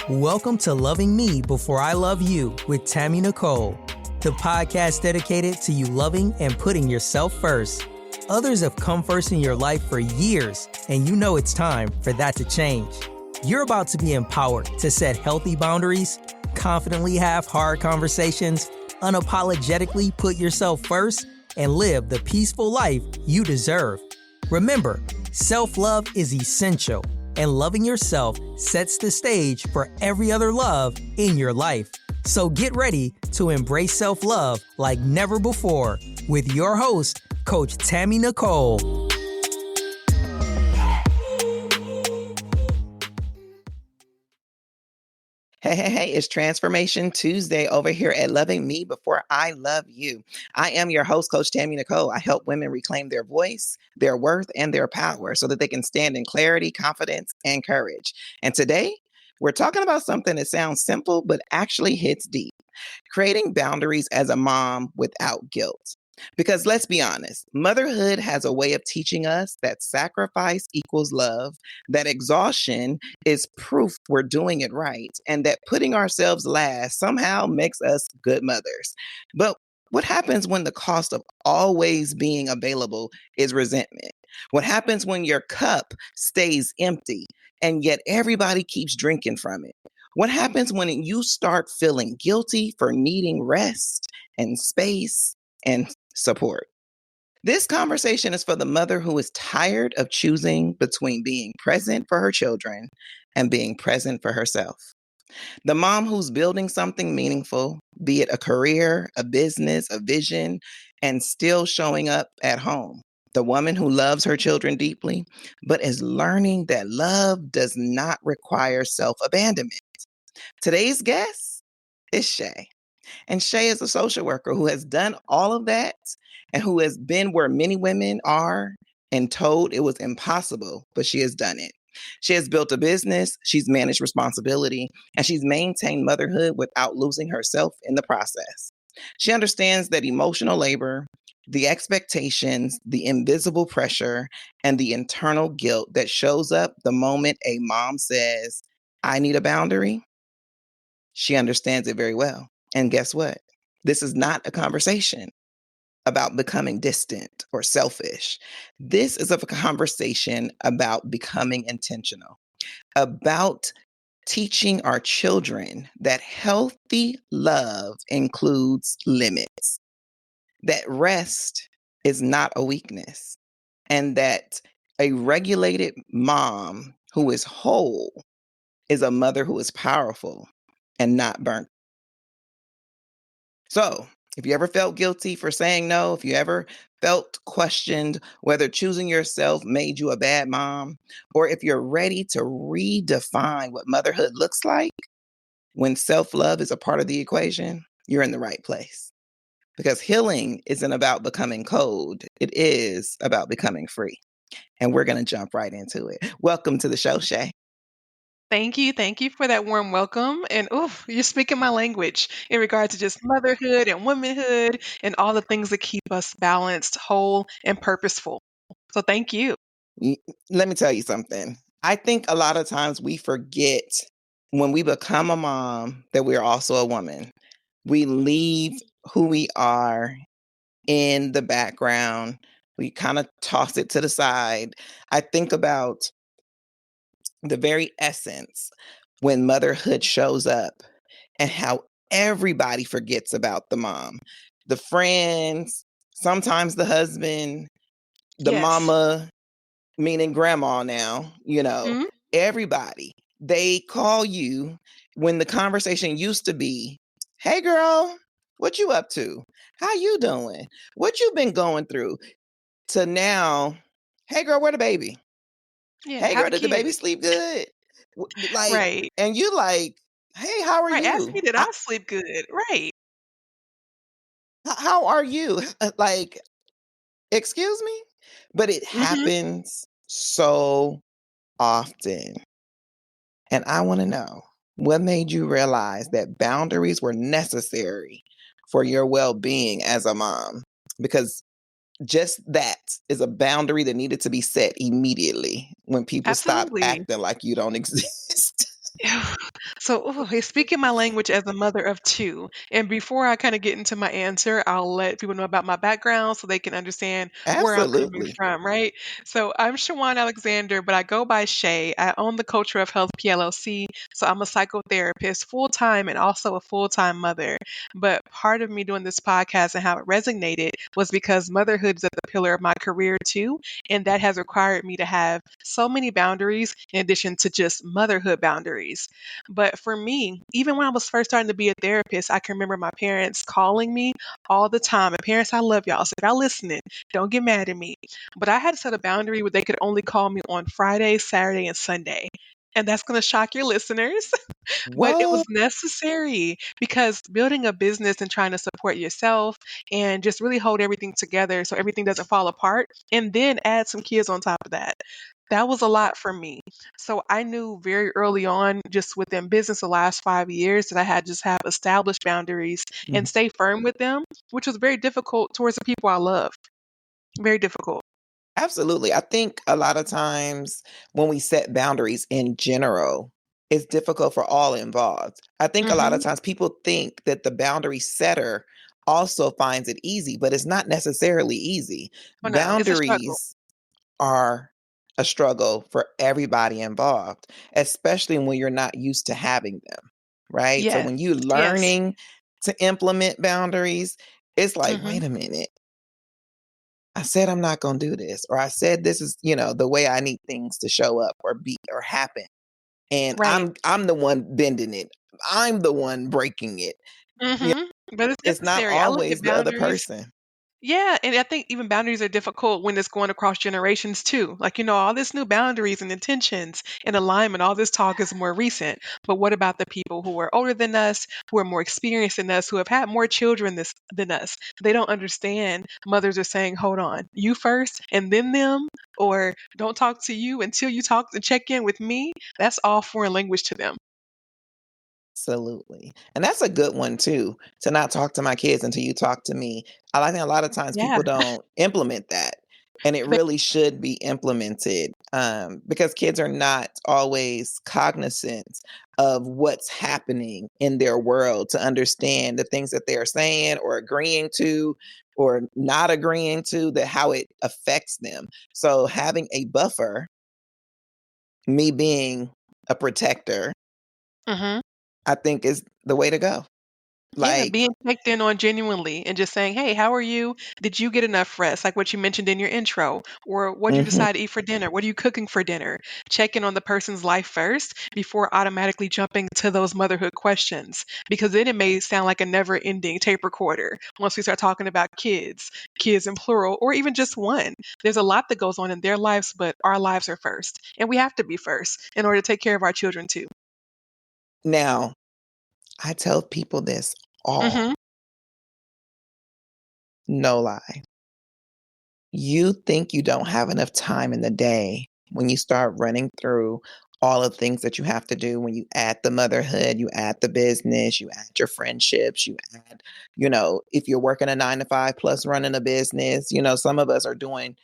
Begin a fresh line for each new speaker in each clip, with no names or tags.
Welcome to Loving Me Before I Love You with Tammy Nicole, the podcast dedicated to you loving and putting yourself first. Others have come first in your life for years, and you know it's time for that to change. You're about to be empowered to set healthy boundaries, confidently have hard conversations, unapologetically put yourself first, and live the peaceful life you deserve. Remember, self-love is essential, and loving yourself sets the stage for every other love in your life. So get ready to embrace self-love like never before with your host, Coach Tammy Nicole.
Hey, it's Transformation Tuesday over here at Loving Me Before I Love You. I am your host, Coach Tammy Nicole. I help women reclaim their voice, their worth, and their power so that they can stand in clarity, confidence, and courage. And today, we're talking about something that sounds simple, but actually hits deep. Creating boundaries as a mom without guilt. Because let's be honest, motherhood has a way of teaching us that sacrifice equals love, that exhaustion is proof we're doing it right, and that putting ourselves last somehow makes us good mothers. But what happens when the cost of always being available is resentment? What happens when your cup stays empty and yet everybody keeps drinking from it? What happens when you start feeling guilty for needing rest and space and support? This conversation is for the mother who is tired of choosing between being present for her children and being present for herself. The mom who's building something meaningful, be it a career, a business, a vision, and still showing up at home. The woman who loves her children deeply, but is learning that love does not require self-abandonment. Today's guest is Shay. And Shay is a social worker who has done all of that and who has been where many women are and told it was impossible, but she has done it. She has built a business, she's managed responsibility, and she's maintained motherhood without losing herself in the process. She understands that emotional labor, the expectations, the invisible pressure, and the internal guilt that shows up the moment a mom says, I need a boundary. She understands it very well. And guess what? This is not a conversation about becoming distant or selfish. This is a conversation about becoming intentional, about teaching our children that healthy love includes limits, that rest is not a weakness, and that a regulated mom who is whole is a mother who is powerful and not burnt. So, if you ever felt guilty for saying no, if you ever felt questioned whether choosing yourself made you a bad mom, or if you're ready to redefine what motherhood looks like when self-love is a part of the equation, you're in the right place. Because healing isn't about becoming cold, it is about becoming free. And we're going to jump right into it. Welcome to the show, Shay.
Thank you. Thank you for that warm welcome. And you're speaking my language in regard to just motherhood and womanhood and all the things that keep us balanced, whole, and purposeful. So thank you.
Let me tell you something. I think a lot of times we forget when we become a mom that we're also a woman. We leave who we are in the background. We kind of toss it to the side. I think about the very essence when motherhood shows up and how everybody forgets about the mom, the friends, sometimes the husband, the
Yes.
mama, meaning grandma now,
Mhm.
everybody. They call you when the conversation used to be, hey girl, what you up to? How you doing? What you been going through? To now, hey girl, where the baby?
Yeah.
Hey
How
girl,
the
did the baby
kids?
sleep good? Like,
Right.
and you like, hey, how are
Right. Ask
you?
me, did I sleep good? Right.
How are you? Like, excuse me? But it
Hmm.
happens so often. And I want to know what made you realize that boundaries were necessary for your well being as a mom? Because just that is a boundary that needed to be set immediately when people stop
Absolutely.
acting like you don't exist.
So, he's speaking my language as a mother of two. And before I kind of get into my answer, I'll let people know about my background so they can understand where I'm coming
Absolutely.
from, right? So, I'm Shawan Alexander, but I go by Shay. I own the Culture of Health PLLC. So, I'm a psychotherapist full time and also a full time mother. But part of me doing this podcast and how it resonated was because motherhood is at the pillar of my career too. And that has required me to have so many boundaries in addition to just motherhood boundaries. But for me, even when I was first starting to be a therapist, I can remember my parents calling me all the time. And parents, I love y'all. So if y'all listening, don't get mad at me. But I had to set a boundary where they could only call me on Friday, Saturday, and Sunday. And that's going to shock your listeners, but it was
What?
necessary because building a business and trying to support yourself and just really hold everything together so everything doesn't fall apart, and then add some kids on top of that. That was a lot for me. So I knew very early on, just within business the last 5 years, that I had to just have established boundaries and
Mhm.
stay firm with them, which was very difficult towards the people I love. Very difficult.
Absolutely. I think a lot of times when we set boundaries in general, it's difficult for all involved. I think a lot of
Hmm.
times people think that the boundary setter also finds it easy, but it's not necessarily easy.
Oh no, it's a struggle.
Boundaries are a struggle for everybody involved, especially when you're not used to having them, right? So
Yes.
when you're
Yes.
learning to implement boundaries, it's like,
Hmm.
wait a minute. I said I'm not going to do this, or I said this is, the way I need things to show up or be or happen. And
Right.
I'm the one bending it. I'm the one breaking it. You
Hmm. But it's
it's not
necessary. I look
always
at
the other
boundaries.
person.
Yeah, and I think even boundaries are difficult when it's going across generations too. Like, all this new boundaries and intentions and alignment, all this talk is more recent. But what about the people who are older than us, who are more experienced than us, who have had more children than us? They don't understand. Mothers are saying, hold on, you first and then them, or don't talk to you until you talk and check in with me. That's all foreign language to them.
Absolutely. And that's a good one too, to not talk to my kids until you talk to me. I think a lot of times
Yeah.
people don't implement that. And it
They,
really should be implemented because kids are not always cognizant of what's happening in their world to understand the things that they're saying or agreeing to or not agreeing to, that how it affects them. So having a buffer, me being a protector,
Mhm.
I think is the way to go.
Yeah,
Like,
being checked in on genuinely and just saying, "Hey, how are you? Did you get enough rest?" Like what you mentioned in your intro. Or what did you
mhm,
decide to eat for dinner? What are you cooking for dinner? Check in on the person's life first before automatically jumping to those motherhood questions. Because then it may sound like a never ending tape recorder once we start talking about kids, kids in plural, or even just one. There's a lot that goes on in their lives, but our lives are first. And we have to be first in order to take care of our children too.
now, I tell people this all,
Hmm.
no lie. You think you don't have enough time in the day when you start running through all of the things that you have to do, when you add the motherhood, you add the business, you add your friendships, you add, if you're working a 9 to 5 plus running a business, some of us are doing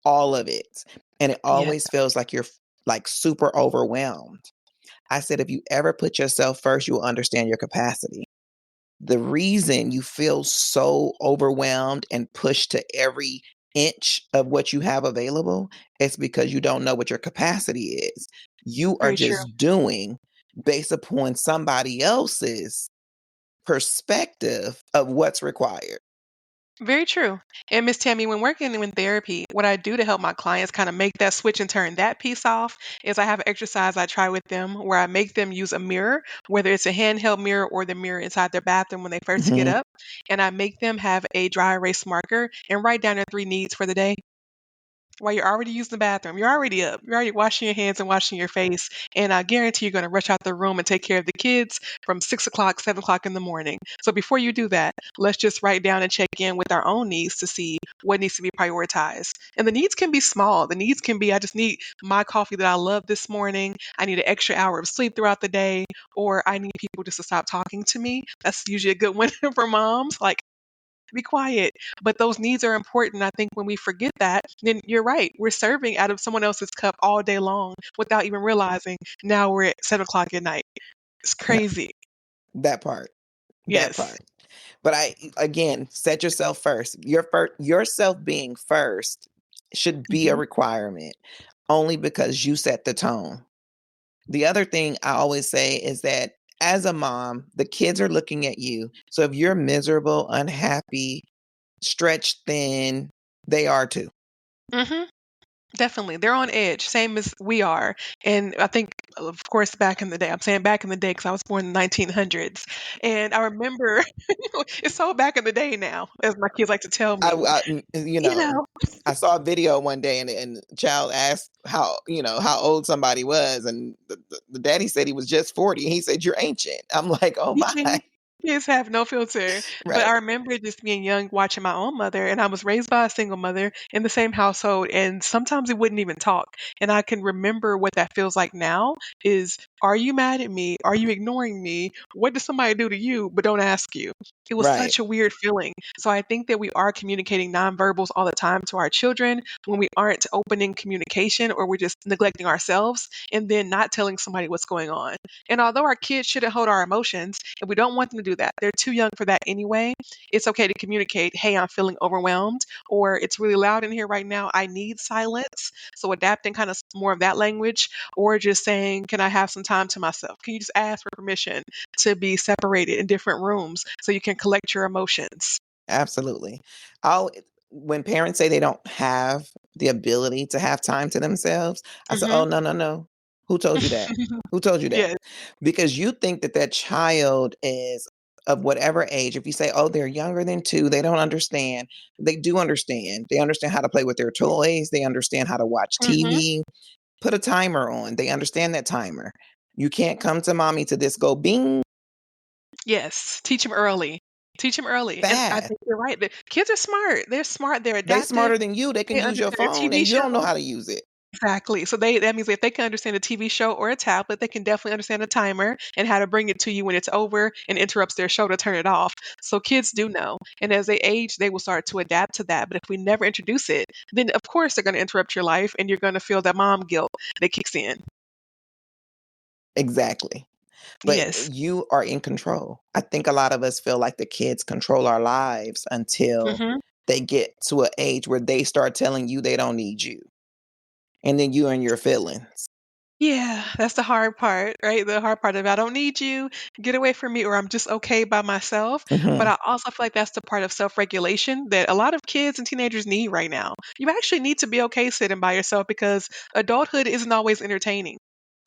all of it. And it
Yeah,
always feels like you're like super overwhelmed. I said, if you ever put yourself first, you will understand your capacity. The reason you feel so overwhelmed and pushed to every inch of what you have available is because you don't know what your capacity is. You are
very true.
just doing based upon somebody else's perspective of what's required.
Very true. And Miss Tammy, when working in therapy, what I do to help my clients kind of make that switch and turn that piece off is I have an exercise I try with them where I make them use a mirror, whether it's a handheld mirror or the mirror inside their bathroom when they first get
Mhm.
up. And I make them have a dry erase marker and write down their three needs for the day while you're already using the bathroom. You're already up. You're already washing your hands and washing your face. And I guarantee you're going to rush out the room and take care of the kids from 6 o'clock, 7 o'clock in the morning. So before you do that, let's just write down and check in with our own needs to see what needs to be prioritized. And the needs can be small. The needs can be, I just need my coffee that I love this morning. I need an extra hour of sleep throughout the day, or I need people just to stop talking to me. That's usually a good one for moms. Like, be quiet. But those needs are important. I think when we forget that, then you're right. We're serving out of someone else's cup all day long without even realizing now we're at 7 o'clock at night. It's crazy.
That part. That
Yes.
part. But again, set yourself first. Yourself being first should be a
Mhm.
requirement only because you set the tone. The other thing I always say is that as a mom, the kids are looking at you. So if you're miserable, unhappy, stretched thin, they are too.
Mhm. Definitely. They're on edge, same as we are. And I think, of course, back in the day, I'm saying back in the day because I was born in the 1900s. And I remember, it's so back in the day now, as my kids like to tell me, you know,
I saw a video one day and the child asked how old somebody was, and the daddy said he was just 40. He said, "You're ancient." I'm like, "Oh
you
my."
see, kids have no filter. But
Right.
I remember just being young, watching my own mother, and I was raised by a single mother in the same household, and sometimes we wouldn't even talk. And I can remember what that feels like now is, are you mad at me? Are you ignoring me? What does somebody do to you but don't ask you? It was
Right.
such a weird feeling. So I think that we are communicating nonverbals all the time to our children when we aren't opening communication or we're just neglecting ourselves and then not telling somebody what's going on. And although our kids shouldn't hold our emotions, and we don't want them to do that, they're too young for that anyway. It's okay to communicate, hey, I'm feeling overwhelmed, or it's really loud in here right now. I need silence. So adapting kind of more of that language, or just saying, can I have some time to myself? Can you just ask for permission to be separated in different rooms so you can collect your emotions?
Absolutely. I'll When parents say they don't have the ability to have time to themselves, I say,
Hmm.
"Oh, no, no, no. Who told you that? Who told you that?"
Yes.
Because you think that that child is of whatever age. If you say, "Oh, they're younger than 2, they don't understand." They do understand. They understand how to play with their toys. They understand how to watch
Hmm.
TV. Put a timer on. They understand that timer. You can't come to mommy to this go bing
Yes. Teach them early. Teach them early. And I
fast.
think you're right. The kids are smart. They're smart. They're
They
adaptive.
smarter than you. They can
They
use your
understand a
phone
TV
and you don't know
show.
how to use it.
Exactly. So that means if they can understand a TV show or a tablet, they can definitely understand a timer and how to bring it to you when it's over and interrupts their show to turn it off. So kids do know. And as they age, they will start to adapt to that. But if we never introduce it, then of course they're going to interrupt your life and you're going to feel that mom guilt that kicks in.
Exactly. But
Yes.
you are in control. I think a lot of us feel like the kids control our lives until
Hmm.
they get to an age where they start telling you they don't need you. And then you and your feelings.
Yeah, that's the hard part, right? The hard part of I don't need you, get away from me, or I'm just okay by myself. But
Mhm.
I also feel like that's the part of self regulation that a lot of kids and teenagers need right now. You actually need to be okay sitting by yourself because adulthood isn't always entertaining.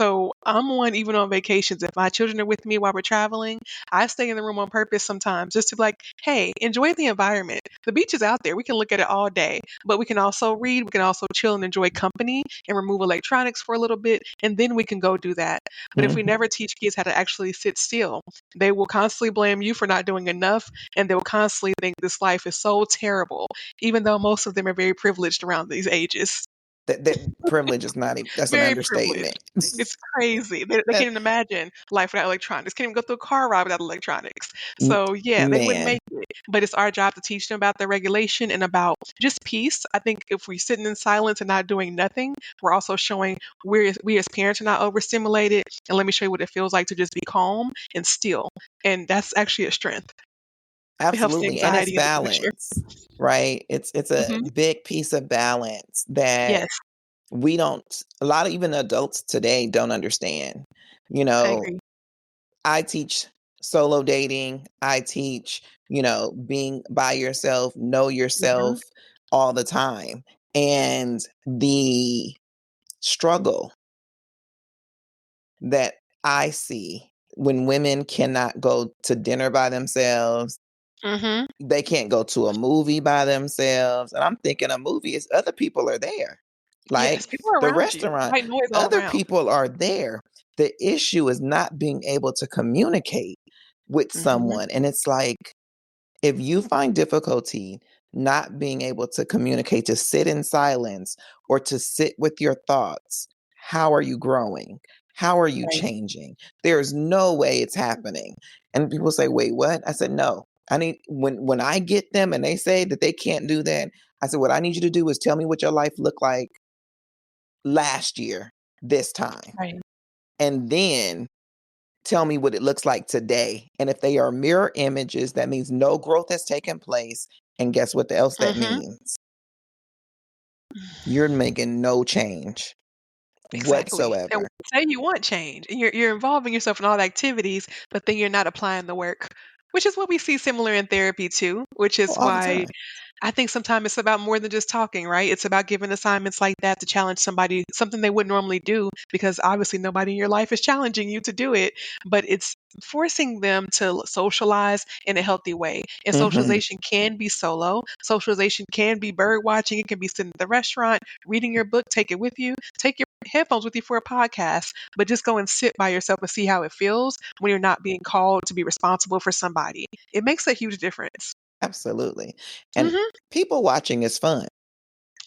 So I'm one even on vacations. If my children are with me while we're traveling, I stay in the room on purpose sometimes just to be like, hey, enjoy the environment. The beach is out there. We can look at it all day, but we can also read, we can also chill and enjoy company and remove electronics for a little bit, and then we can go do that. But if we
Mhm.
never teach kids how to actually sit still, they will constantly blame you for not doing enough, and they will constantly think this life is so terrible, even though most of them are very privileged around these ages.
That privilege is not that's an
Very privileged.
understatement.
It's crazy. They
That
can't even imagine life without electronics. Can't even go through a car ride without electronics.
m
So yeah, they wouldn't
man,
make it. But it's our job to teach them about the regulation and about just peace. I think if we're sitting in silence and not doing nothing, we're also showing we as parents are not overstimulated. And let me show you what it feels like to just be calm and still. And that's actually a strength. It helps the
absolutely, and it's
anxiety in the future.
balance, right? It's a
Hmm.
big piece of balance that
Yes,
we don't a lot of even adults today don't understand. You
I
know,
agree.
I teach solo dating. I teach, being by yourself, know
Hmm.
yourself all the time. And the struggle that I see when women cannot go to dinner by themselves,
Hmm.
they can't go to a movie by themselves. And I'm thinking a movie is other people are there.
Yes,
Like
people are
the
around you.
restaurant,
White noise all
other
around.
people are there. The issue is not being able to communicate with
Hmm.
someone. And it's like, if you find difficulty not being able to communicate, to sit in silence or to sit with your thoughts, how are you growing? How are you
Right.
changing? There's no way it's happening. And people say, wait, what? I said, no. I need when I get them and they say that they can't do that, I said, what I need you to do is tell me what your life looked like last year, this time.
Right.
And then tell me what it looks like today. And if they are mirror images, that means no growth has taken place. And guess what else that
Mhm.
means? You're making no change
Exactly. And
whatsoever.
say you want change, and you're involving yourself in all the activities, but then you're not applying the work, which is what we see similar in therapy too, which
Oh,
is
all the
why
time.
I think sometimes it's about more than just talking, right? It's about giving assignments like that to challenge somebody, something they wouldn't normally do, because obviously nobody in your life is challenging you to do it, but it's forcing them to socialize in a healthy way. And
Hmm.
socialization can be solo. Socialization can be bird watching. It can be sitting at the restaurant, reading your book, take it with you, take your headphones with you for a podcast, but just go and sit by yourself and see how it feels when you're not being called to be responsible for somebody. It makes a huge difference.
Absolutely. And
Mhm.
people watching is fun.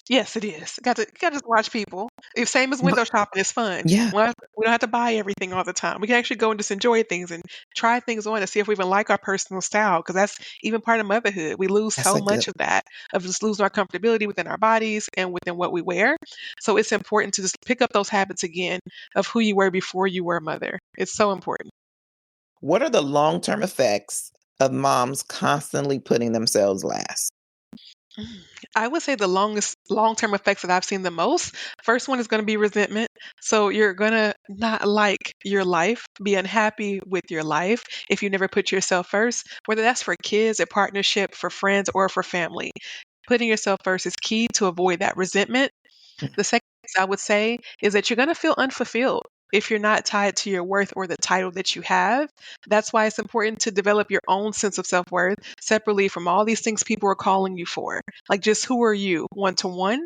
Yes, it is. Got to just watch people. It's same as
But
window shopping, it's fun.
yeah,
We don't have to buy everything all the time. We can actually go and just enjoy things and try things on and see if we even like our personal style, because that's even part of motherhood. We lose
that's
so
a good
much of that, of just losing our comfortability within our bodies and within what we wear. So it's important to just pick up those habits again of who you were before you were a mother. It's so important.
What are the long-term effects of moms constantly putting themselves last?
Mm. I would say the longest long-term effects that I've seen the most, first one is going to be resentment. So you're going to not like your life, be unhappy with your life if you never put yourself first, whether that's for kids, a partnership, for friends, or for family. Putting yourself first is key to avoid that resentment. The second thing I would say is that you're going to feel unfulfilled if you're not tied to your worth or the title that you have. That's why it's important to develop your own sense of self worth separately from all these things people are calling you for. Like, just who are you, one to one?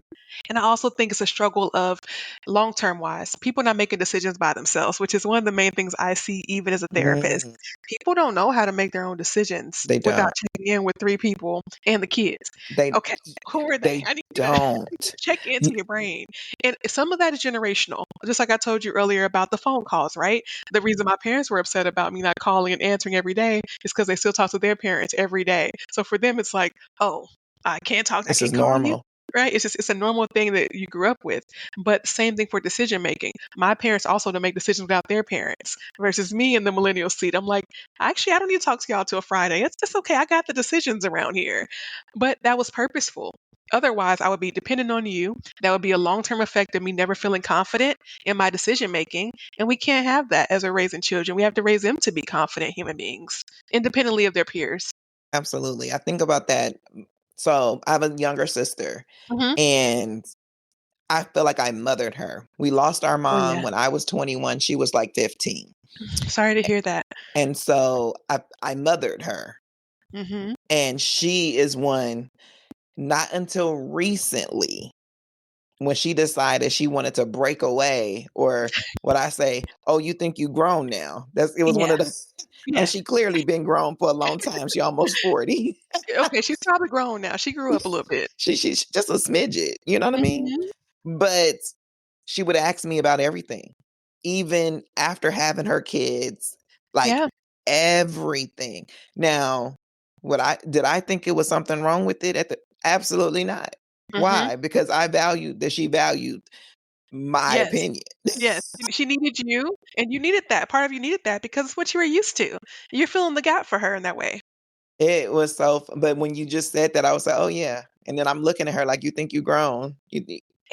And I also think it's a struggle of long term wise, people not making decisions by themselves, which is one of the main things I see even as a therapist.
Mm,
People don't know how to make their own decisions
they
without
don't.
checking in with three people and the kids.
They
Okay, who are they?
they
I need you to
don't.
check into
You-
your brain. And some of that is generational. Just like I told you earlier about the phone calls, right? The reason my parents were upset about me not calling and answering every day is because they still talk to their parents every day. So for them, it's like, oh, I
This is
can't call you.
normal.
Right? It's a normal thing that you grew up with. But same thing for decision making. My parents also don't make decisions without their parents versus me in the millennial seat. I'm like, actually, I don't need to talk to y'all till Friday. It's okay. I got the decisions around here. But that was purposeful. Otherwise, I would be dependent on you. That would be a long term effect of me never feeling confident in my decision making. And we can't have that as we're raising children. We have to raise them to be confident human beings, independently of their peers.
Absolutely. I think about that. So I have a younger sister,
Hmm.
and I feel like I mothered her. We lost our
Oh,
mom
yeah.
when I was 21. She was like 15.
Sorry to hear that.
And so I mothered her.
Hmm.
And she is one, not until recently, when she decided she wanted to break away, or what I say, oh, you think you grown now. It was one
Yeah.
of the and
Yeah.
she clearly been grown for a long time. She almost 40.
Okay. She's probably grown now. She grew up a little bit.
She's just a smidget, you know what I mean?
Hmm.
But she would ask me about everything, even after having her kids, like
Yeah.
everything. Now, I think it was something wrong with it absolutely not.
Hmm.
Why? Because I valued that she valued my
Yes.
opinion.
Yes. She needed you, and you needed that. Part of you needed that because it's what you were used to. You're filling the gap for her in that way.
It was but when you just said that, I was like, "Oh, yeah." And then I'm looking at her like, "You think you grown?"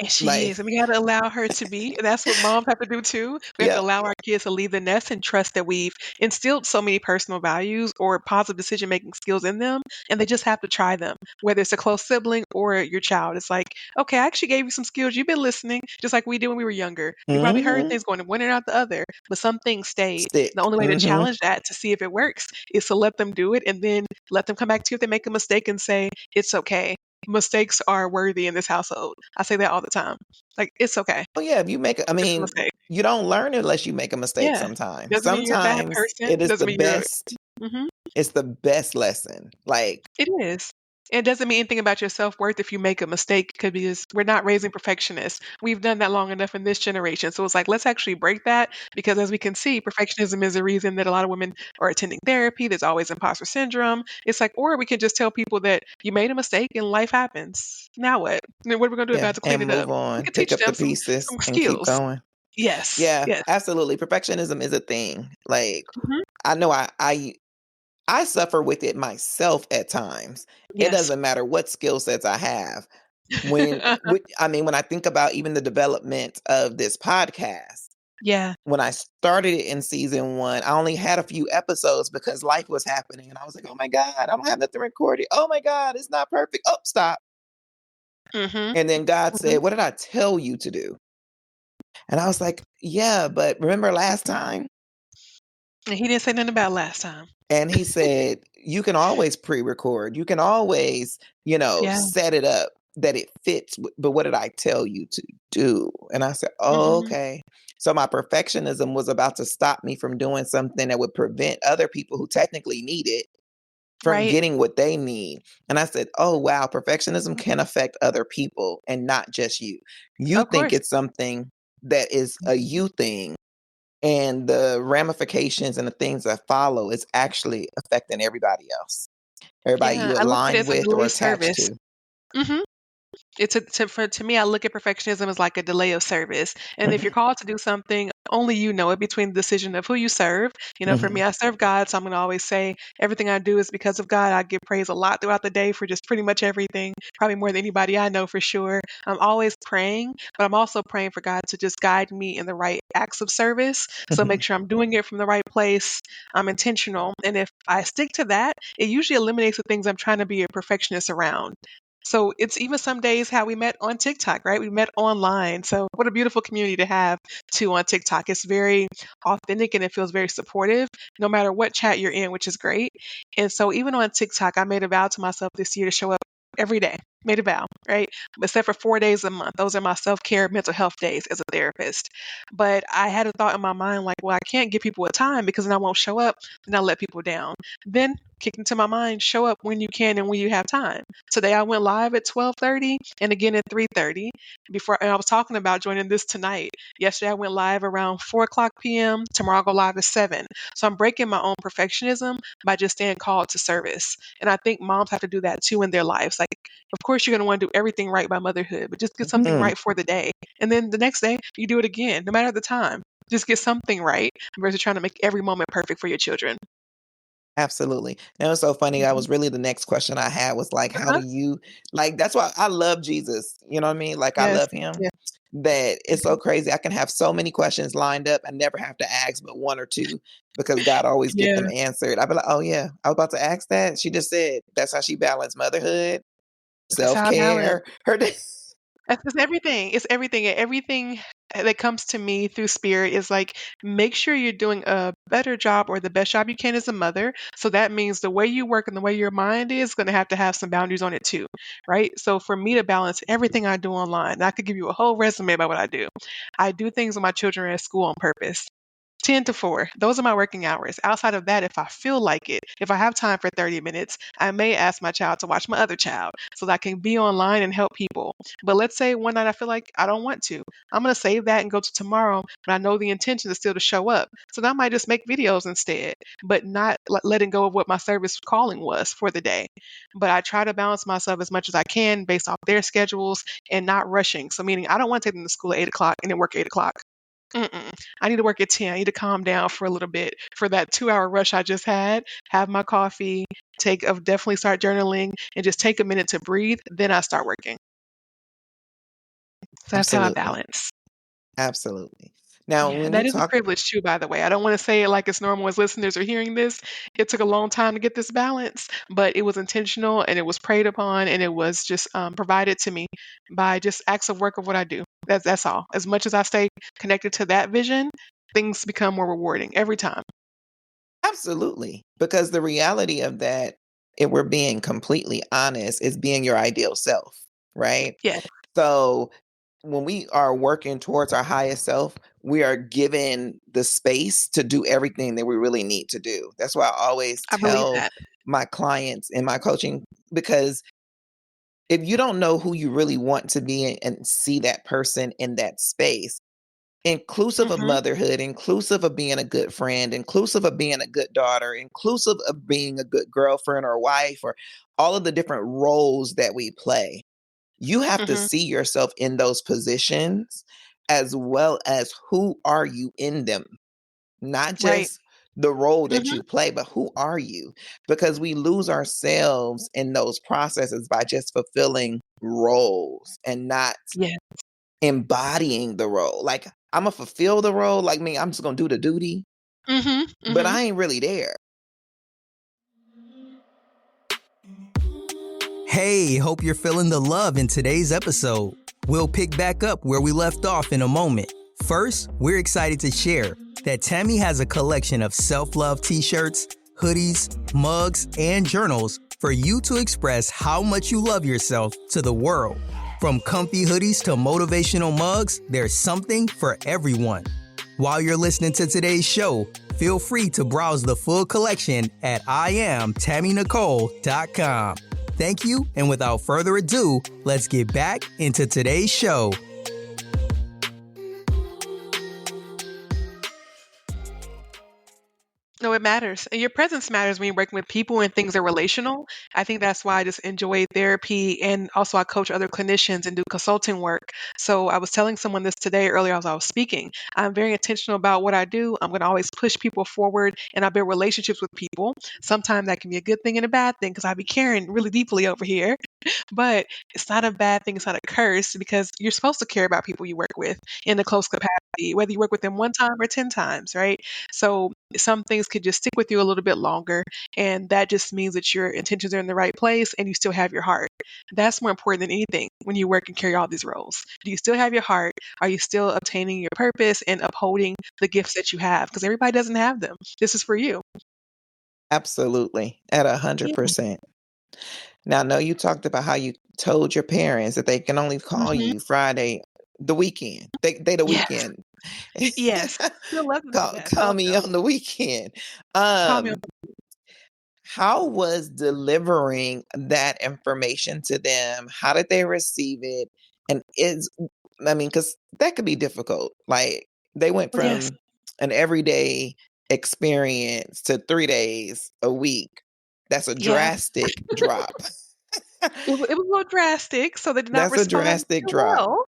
And she
Like,
is, and we gotta allow her to be, and that's what moms have to do too. We have to
yeah,
allow our kids to leave the nest and trust that we've instilled so many personal values or positive decision-making skills in them, and they just have to try them, whether it's a close sibling or your child. It's like, "Okay, I actually gave you some skills. You've been listening, just like we did when we were younger. We probably heard
mhm,
things going in one and out the other, but some things stayed." The
stick.
only way to
Mhm.
challenge that to see if it works is to let them do it and then let them come back to you if they make a mistake and say, "It's okay. Mistakes are worthy in this household." I say that all the time. Like, it's okay.
Oh, yeah, if you make a I
It's a
mean,
mistake.
you don't learn unless you make a mistake
Yeah.
sometimes.
Doesn't mean you're a bad
Sometimes
person. Doesn't mean you're
it's the
mhm.
best lesson. Like,
It is. It doesn't mean anything about your self-worth if you make a mistake because we're not raising perfectionists. We've done that long enough in this generation. So it's like, let's actually break that because as we can see, perfectionism is a reason that a lot of women are attending therapy. There's always imposter syndrome. It's like, or we can just tell people that you made a mistake and life happens. Now what? And what are we going to do
Yeah,
about to clean
and
it up?
move
We
on,
can
pick
teach
up the
them
pieces
some
and keep
skills.
going.
Yes.
Yeah,
Yes.
absolutely. Perfectionism is a thing. Like,
Mhm.
I know I suffer with it myself at times. It
Yes.
doesn't matter what skill sets I have. When I think about even the development of this podcast,
Yeah.
when I started it in season one, I only had a few episodes because life was happening. And I was like, oh my God, I don't have nothing recorded. Oh my God, it's not perfect. Oh, stop.
Mhm.
And then God
Mhm.
said, what did I tell you to do? And I was like, yeah, but remember last time?
And he didn't say nothing about last time.
And he said, you can always pre record. You can always,
Yeah.
set it up that it fits. But what did I tell you to do? And I said, oh,
Mhm.
okay. So my perfectionism was about to stop me from doing something that would prevent other people who technically need it from
Right.
getting what they need. And I said, oh, wow, perfectionism can affect other people and not just you. You
Of
think
course.
it's something that is a you thing. And the ramifications and the things that follow is actually affecting everybody else, everybody
Yeah,
you
I look at it
align
as a
with or
delayed
attached
service.
to.
Mhm. It's to me, I look at perfectionism as like a delay of service. And if you're
Mhm,
called to do something, only you know it between the decision of who you serve. For
mhm,
me, I serve God, so I'm going to always say everything I do is because of God. I give praise a lot throughout the day for just pretty much everything, probably more than anybody I know for sure. I'm always praying, but I'm also praying for God to just guide me in the right acts of service. So
mhm,
make sure I'm doing it from the right place. I'm intentional. And if I stick to that, it usually eliminates the things I'm trying to be a perfectionist around. So it's even some days how we met on TikTok, right? We met online. So what a beautiful community to have too on TikTok. It's very authentic and it feels very supportive no matter what chat you're in, which is great. And so even on TikTok, I made a vow to myself this year to show up every day. Made a vow, right? Except for 4 days a month. Those are my self care, mental health days as a therapist. But I had a thought in my mind like, well, I can't give people a time because then I won't show up and I'll let people down. Then kicked into my mind, show up when you can and when you have time. Today I went live at 12:30 and again at 3:30. And I was talking about joining this tonight. Yesterday I went live around 4 o'clock p.m. Tomorrow I'll go live at 7. So I'm breaking my own perfectionism by just staying called to service. And I think moms have to do that too in their lives. Like, of course you're going to want to do everything right by motherhood, but just get something
mhm.
right for the day. And then the next day you do it again, no matter the time. Just get something right versus trying to make every moment perfect for your children.
Absolutely. That was so funny. That
Mhm.
was really the next question I had was like, how do
Uh-huh.
you like that's why I love Jesus. You know what I mean? Like I
Yes.
love him.
Yeah.
That it's so
Mhm.
crazy. I can have so many questions lined up and never have to ask but one or two because God always get them
Yeah.
answered. I'd be like, oh yeah, I was about to ask that. She just said that's how she balanced motherhood,
That's how I balance.
self-care, her
It's everything. It's everything. And everything that comes to me through spirit is like, make sure you're doing a better job or the best job you can as a mother. So that means the way you work and the way your mind is going to have some boundaries on it too, right? So for me to balance everything I do online, and I could give you a whole resume about what I do. I do things when my children are at school on purpose. 10 to 4. Those are my working hours. Outside of that, if I feel like it, if I have time for 30 minutes, I may ask my child to watch my other child so that I can be online and help people. But let's say one night I feel like I don't want to. I'm going to save that and go to tomorrow, but I know the intention is still to show up. So then I might just make videos instead, but not letting go of what my service calling was for the day. But I try to balance myself as much as I can based off their schedules and not rushing. So meaning I don't want to take them to school at 8 o'clock and then work 8 o'clock. Mm-mm. I need to work at 10. I need to calm down for a little bit for that 2 hour rush I just had, have my coffee, definitely start journaling and just take a minute to breathe. Then I start working. So that's how I
Absolutely.
balance.
Absolutely. Now,
Yeah.
when
And
you
that is a
talk
privilege too, by the way. I don't want to say it like it's normal as listeners are hearing this. It took a long time to get this balance, but it was intentional and it was prayed upon and it was just provided to me by just acts of work of what I do. That's all. As much as I stay connected to that vision, things become more rewarding every time.
absolutely, because the reality of that, if we're being completely honest, is being your ideal self, right?
Yeah.
So when we are working towards our highest self, we are given the space to do everything that we really need to do. That's why I always
I believe
tell
that.
my clients in my coaching because if you don't know who you really want to be and see that person in that space, inclusive of
Mhm.
motherhood, inclusive of being a good friend, inclusive of being a good daughter, inclusive of being a good girlfriend or wife, or all of the different roles that we play. You have to
Mhm.
see yourself in those positions as well as who are you in them, not
Right.
just the role that
Mhm.
you play, but who are you? Because we lose ourselves in those processes by just fulfilling roles and not
Yeah.
embodying the role. Like, I'm gonna fulfill the role, like me, I'm just gonna do the duty,
Mhm.
but
Mhm.
I ain't really there.
Hey, hope you're feeling the love in today's episode. We'll pick back up where we left off in a moment. First, we're excited to share that Tammy has a collection of self-love t-shirts, hoodies, mugs, and journals for you to express how much you love yourself to the world. From comfy hoodies to motivational mugs, there's something for everyone. While you're listening to today's show, feel free to browse the full collection at IamTammyNicole.com. Thank you, and without further ado, let's get back into today's show.
No, it matters. And your presence matters when you're working with people and things are relational. I think that's why I just enjoy therapy. And also, I coach other clinicians and do consulting work. So, I was telling someone this today earlier as I was speaking. I'm very intentional about what I do. I'm going to always push people forward and I build relationships with people. Sometimes that can be a good thing and a bad thing because I be caring really deeply over here. But it's not a bad thing. It's not a curse because you're supposed to care about people you work with in a close capacity, whether you work with them one time or 10 times, right? So some things could just stick with you a little bit longer. And that just means that your intentions are in the right place and you still have your heart. That's more important than anything when you work and carry all these roles. Do you still have your heart? Are you still obtaining your purpose and upholding the gifts that you have? Because everybody doesn't have them. This is for you.
Absolutely, at
Yeah.
100%. Now, I know you talked about how you told your parents that they can only call
Hmm.
you Friday, the weekend. They the
Yes.
weekend.
Yes. Still love them to death.
Call
Love
me
them.
on the weekend.
Call me.
Um, how was delivering that information to them? How did they receive it? And I mean, because that could be difficult. Like, they went
Yes.
from an everyday experience to 3 days a week. That's a
Yeah.
drastic drop.
It was a little drastic, so they did not
That's a
respond
drastic
too
drop.
well.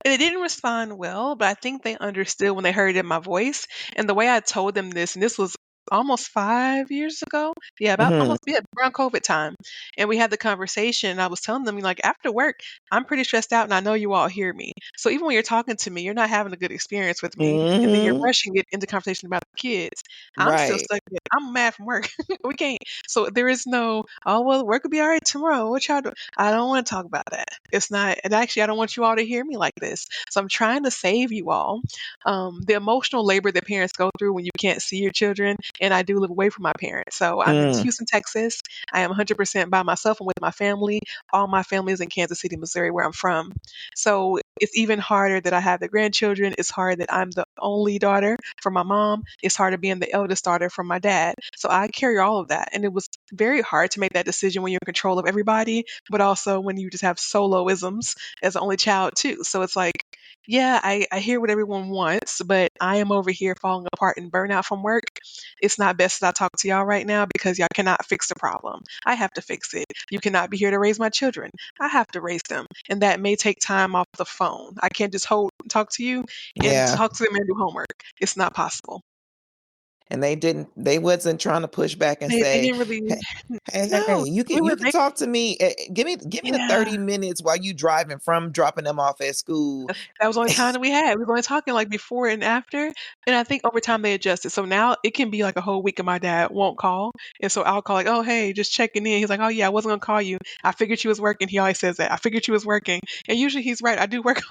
They didn't respond well, but I think they understood when they heard it in my voice. And the way I told them this, and this was almost 5 years ago. Yeah, about
Mhm.
almost, yeah, around COVID time. And we had the conversation. And I was telling them, like, after work, I'm pretty stressed out and I know you all hear me. So even when you're talking to me, you're not having a good experience with me. And then you're
Mhm.
rushing it into conversation about the kids. I'm still
Right.
stuck. I'm mad from work. We can't. So there is no, oh, well, work will be all right tomorrow. What y'all do? I don't want to talk about that. It's not, and actually, I don't want you all to hear me like this. So I'm trying to save you all. The emotional labor that parents go through when you can't see your children, and I do live away from my parents. So I'm in
Mm.
Houston, Texas. I am 100% by myself and with my family. All my family is in Kansas City, Missouri, where I'm from. So it's even harder that I have the grandchildren. It's hard that I'm the only daughter from my mom. It's harder being the eldest daughter from my dad. So I carry all of that. And it was very hard to make that decision when you're in control of everybody, but also when you just have soloisms as the only child too. So it's like, yeah, I hear what everyone wants, but I am over here falling apart and burnout from work. It's not best that I talk to y'all right now because y'all cannot fix the problem. I have to fix it. You cannot be here to raise my children. I have to raise them. And that may take time off the phone. I can't just talk to you and
Yeah.
talk to them and do homework. It's not possible.
And they wasn't trying to push back and
They
say,
didn't really.
hey,
No,
you
we
can
they,
talk to me. Give me the
yeah.
30 minutes while you driving from dropping them off at school.
That was the only time that we had. We were only talking like before and after. And I think over time they adjusted. So now it can be like a whole week and my dad won't call. And so I'll call like, oh hey, just checking in. He's like, oh yeah, I wasn't gonna call you. I figured you was working. He always says that. I figured you was working. And usually he's right. I do work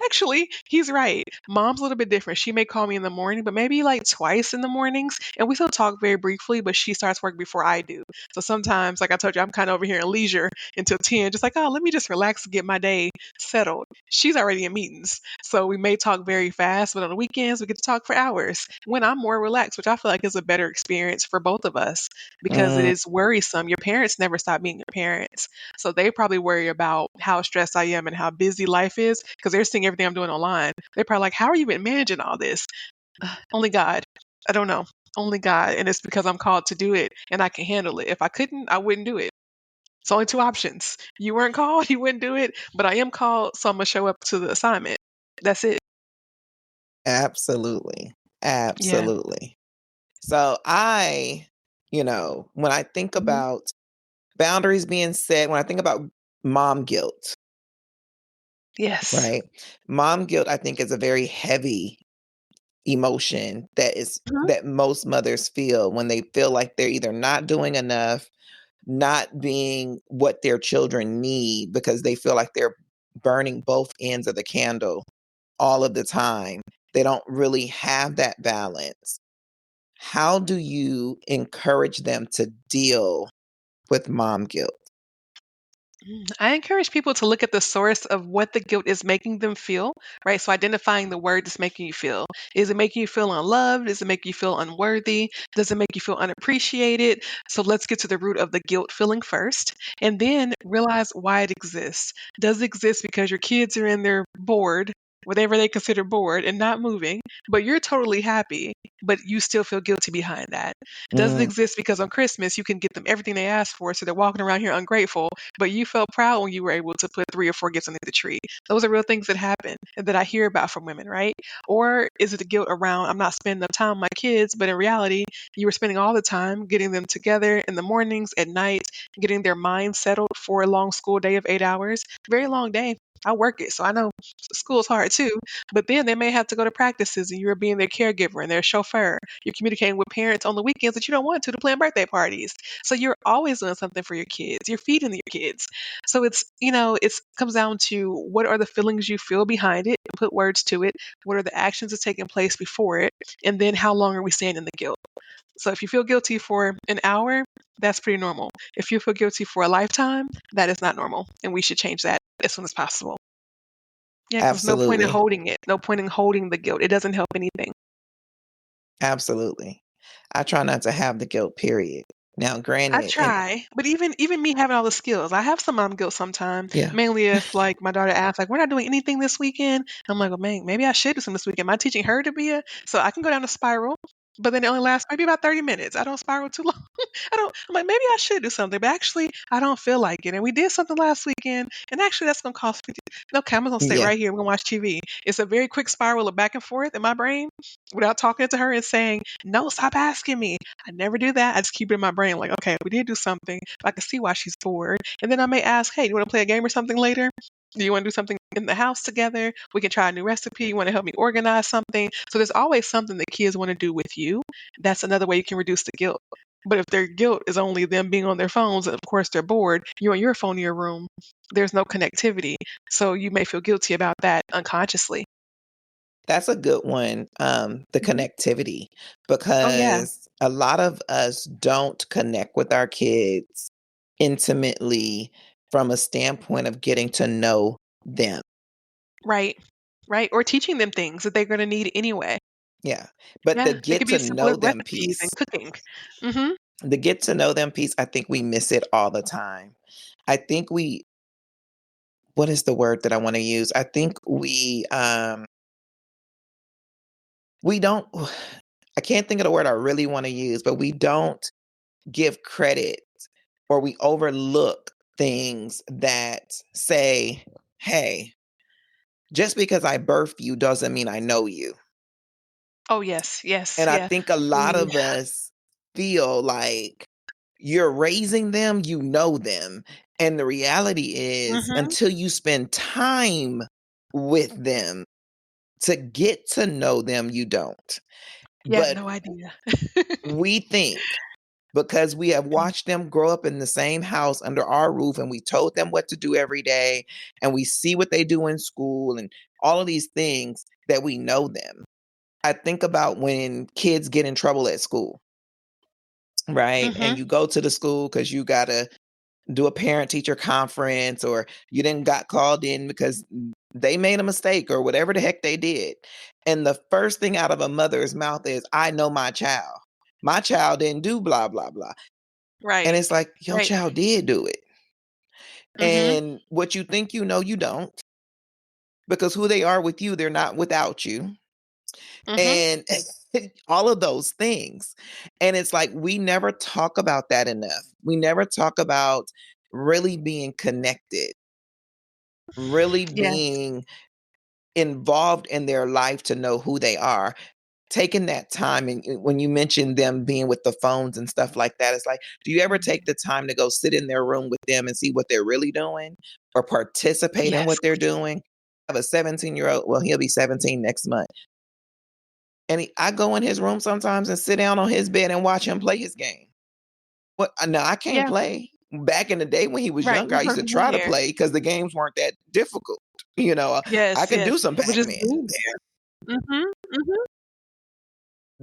Actually, he's right. Mom's a little bit different. She may call me in the morning, but maybe like twice in the mornings. And we still talk very briefly, but she starts work before I do. So sometimes, like I told you, I'm kind of over here in leisure until 10, just like, oh, let me just relax and get my day settled. She's already in meetings. So we may talk very fast, but on the weekends, we get to talk for hours when I'm more relaxed, which I feel like is a better experience for both of us because it
Mm,
is worrisome. Your parents never stop being your parents. So they probably worry about how stressed I am and how busy life is because they're seeing everything I'm doing online. They're probably like, how are you even managing all this? Only God. I don't know. Only God. And it's because I'm called to do it and I can handle it. If I couldn't, I wouldn't do it. It's only two options. You weren't called, you wouldn't do it, but I am called, so I'm going to show up to the assignment. That's it.
absolutely.
Yeah.
Absolutely. So when I think
Mhm.
about boundaries being set, when I think about mom guilt,
Yes.
right? Mom guilt, I think, is a very heavy emotion
Mhm.
that most mothers feel when they feel like they're either not doing enough, not being what their children need because they feel like they're burning both ends of the candle all of the time. They don't really have that balance. How do you encourage them to deal with mom guilt?
I encourage people to look at the source of what the guilt is making them feel, right? So identifying the word that's making you feel. Is it making you feel unloved? Does it make you feel unworthy? Does it make you feel unappreciated? So let's get to the root of the guilt feeling first and then realize why it exists. Does it exist because your kids are in there bored? Whatever they consider bored and not moving, but you're totally happy, but you still feel guilty behind that. Does it
Mm,
exist because on Christmas you can get them everything they ask for, so they're walking around here ungrateful, but you felt proud when you were able to put 3 or 4 gifts under the tree. Those are real things that happen and that I hear about from women, right? Or is it the guilt around I'm not spending enough time with my kids, but in reality, you were spending all the time getting them together in the mornings, at night, getting their minds settled for a long school day of 8 hours. Very long day. I work it, so I know school's hard too. But then they may have to go to practices and you're being their caregiver and their chauffeur. You're communicating with parents on the weekends that you don't want to plan birthday parties. So you're always doing something for your kids. You're feeding your kids. So it's comes down to what are the feelings you feel behind it, put words to it. What are the actions that's taking place before it? And then how long are we staying in the guilt? So if you feel guilty for an hour, that's pretty normal. If you feel guilty for a lifetime, that is not normal. And we should change that as soon as possible. Yeah, because no point in
absolutely.
holding it. No point in holding the guilt. It doesn't help anything.
Absolutely. I try not to have the guilt, period. Now,
I
granted, and
try, but even me having all the skills, I have some mom guilt sometimes.
yeah,
Mainly if like my daughter asks, like, "We're not doing anything this weekend." I'm like, "Well, man, maybe I should do something this weekend." Am I teaching her to be a so I can go down a spiral, but then it only lasts maybe about 30 minutes. I don't spiral too long. I don't. I'm like, maybe I should do something, but actually, I don't feel like it. And we did something last weekend, and actually, that's gonna cost 50. Okay, I'm gonna stay
yeah,
right here. We're gonna watch TV. It's a very quick spiral of back and forth in my brain without talking to her and saying, "No, stop asking me." I never do that. I just keep it in my brain like, okay, we did do something. I can see why she's bored. And then I may ask, hey, do you want to play a game or something later? Do you want to do something in the house together? We can try a new recipe. You want to help me organize something? So there's always something that kids want to do with you. That's another way you can reduce the guilt. But if their guilt is only them being on their phones, and of course they're bored, you're on your phone in your room, there's no connectivity. So you may feel guilty about that unconsciously.
that's a good one. The
Mhm.
connectivity,
Oh, yeah.
because a lot of us don't connect with our kids intimately from a standpoint of getting to know them.
Right. Right. Or teaching them things that they're going to need anyway.
Yeah. But
Yeah, it could be as simple as recipes and cooking. Mhm.
the get to know them piece, I think we miss it all the time. I think what is the word that I want to use? I think we don't I can't think of the word I really want to use, but we don't give credit or we overlook things that say, "Hey, just because I birthed you doesn't mean I know you."
Oh, yes, yes,
And I
yeah.
think a lot
We
of us feel like you're raising them, you know them. And the reality is,
Mhm.
until you spend time with them to get to know them, you don't.
You have
But
no idea.
we think because we have watched them grow up in the same house under our roof and we told them what to do every day and we see what they do in school and all of these things that we know them. I think about when kids get in trouble at school, right? And
Mhm.
you go to the school because you got to do a parent teacher conference, or you didn't got called in because they made a mistake or whatever the heck they did. And the first thing out of a mother's mouth is, I know my child. My child didn't do blah, blah, blah. And
Right.
it's like, your
Right.
child did do it.
Mhm.
And what you think you know, you don't, because who they are with you, they're not without you.
Mhm.
And all of those things. And it's like, we never talk about that enough. We never talk about really being connected, really
Yes.
being involved in their life to know who they are. Taking that time, and when you mentioned them being with the phones and stuff like that, it's like, do you ever take
Mhm.
the time to go sit in their room with them and see what they're really doing, or participate in
Yes.
what they're doing? I have a 17-year-old, well, he'll be 17 next month. And I go in his room sometimes and sit down on his bed and watch him play his game. What? No, I can't
Yeah.
play. Back in the day when he was
Right.
younger,
You
I used to
weren't in
try to
there.
play because the games weren't that difficult. I
Yes,
could
yes.
do some
But just
Pac-Man.
being there. Mhm. Mhm.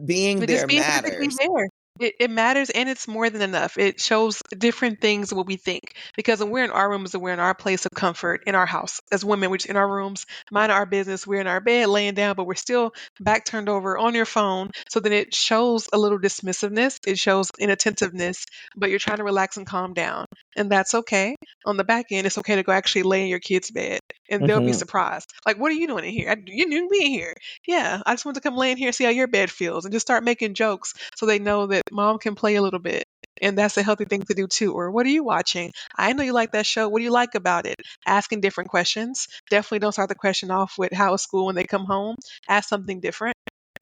Being
But
there
just being physically
matters.
there. It matters, and it's more than enough. It shows different things what we think. Because when we're in our rooms and we're in our place of comfort in our house as women, which in our rooms, mind our business, we're in our bed laying down, but we're still back turned over on your phone. So then it shows a little dismissiveness. It shows inattentiveness, but you're trying to relax and calm down. And that's okay. On the back end, it's okay to go actually lay in your kid's bed. And they'll be
Mhm.
surprised. Like, what are you doing in here? You knew me in here. Yeah, I just want to come lay in here and see how your bed feels and just start making jokes so they know that mom can play a little bit. And that's a healthy thing to do too. Or what are you watching? I know you like that show. What do you like about it? Asking different questions. Definitely don't start the question off with how is school when they come home. Ask something different.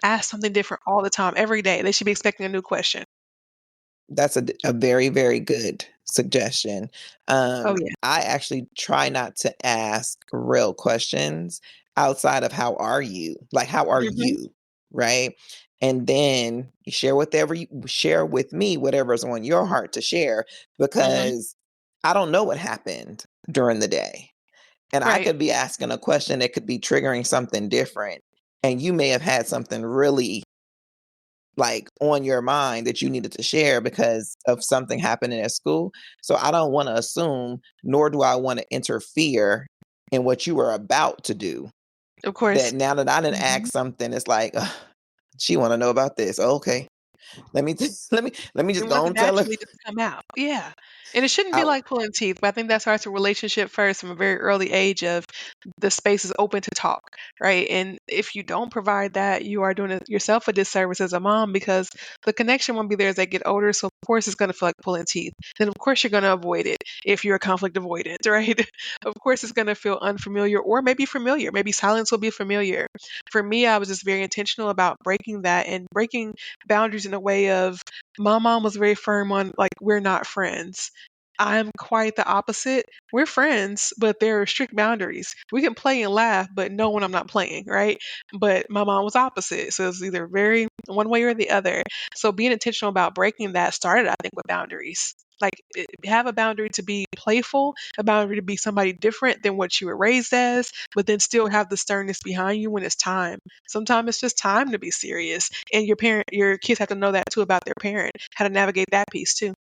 Ask something different all the time, every day. They should be expecting a new question.
That's a very, very good suggestion.
Oh yeah.
I actually try not to ask real questions outside of how are you? Like, how are
Mhm.
you? Right? And then you share whatever you share with me, whatever's on your heart to share,
Mhm.
because I don't know what happened during the day. And I
Right.
could be asking a question that could be triggering something different. And you may have had something really like on your mind that you needed to share because of something happening at school. So I don't want to assume, nor do I want to interfere in what you were about to do.
Of course.
That now that I didn't ask
Mhm.
something, it's like, "Ugh, she want to know about this. Okay, let me
They
just
want
go
to
and tell her.
naturally just come out. Yeah. And it shouldn't be
I,
like pulling teeth, but I think that starts a relationship first from a very early age of the space is open to talk, right? And if you don't provide that, you are doing yourself a disservice as a mom because the connection won't be there as they get older. So of course it's going to feel like pulling teeth. Then of course you're going to avoid it if you're a conflict avoidant, right? Of course it's going to feel unfamiliar or maybe familiar. Maybe silence will be familiar. For me, I was just very intentional about breaking that and breaking boundaries in a way of my mom was very firm on like we're not friends. I'm quite the opposite. We're friends, but there are strict boundaries. We can play and laugh, but know when I'm not playing, right? But my mom was opposite. So it's either very one way or the other. So being intentional about breaking that started, I think, with boundaries. Like have a boundary to be playful, a boundary to be somebody different than what you were raised as, but then still have the sternness behind you when it's time. Sometimes it's just time to be serious. And your kids have to know that too about their parent, how to navigate that piece too.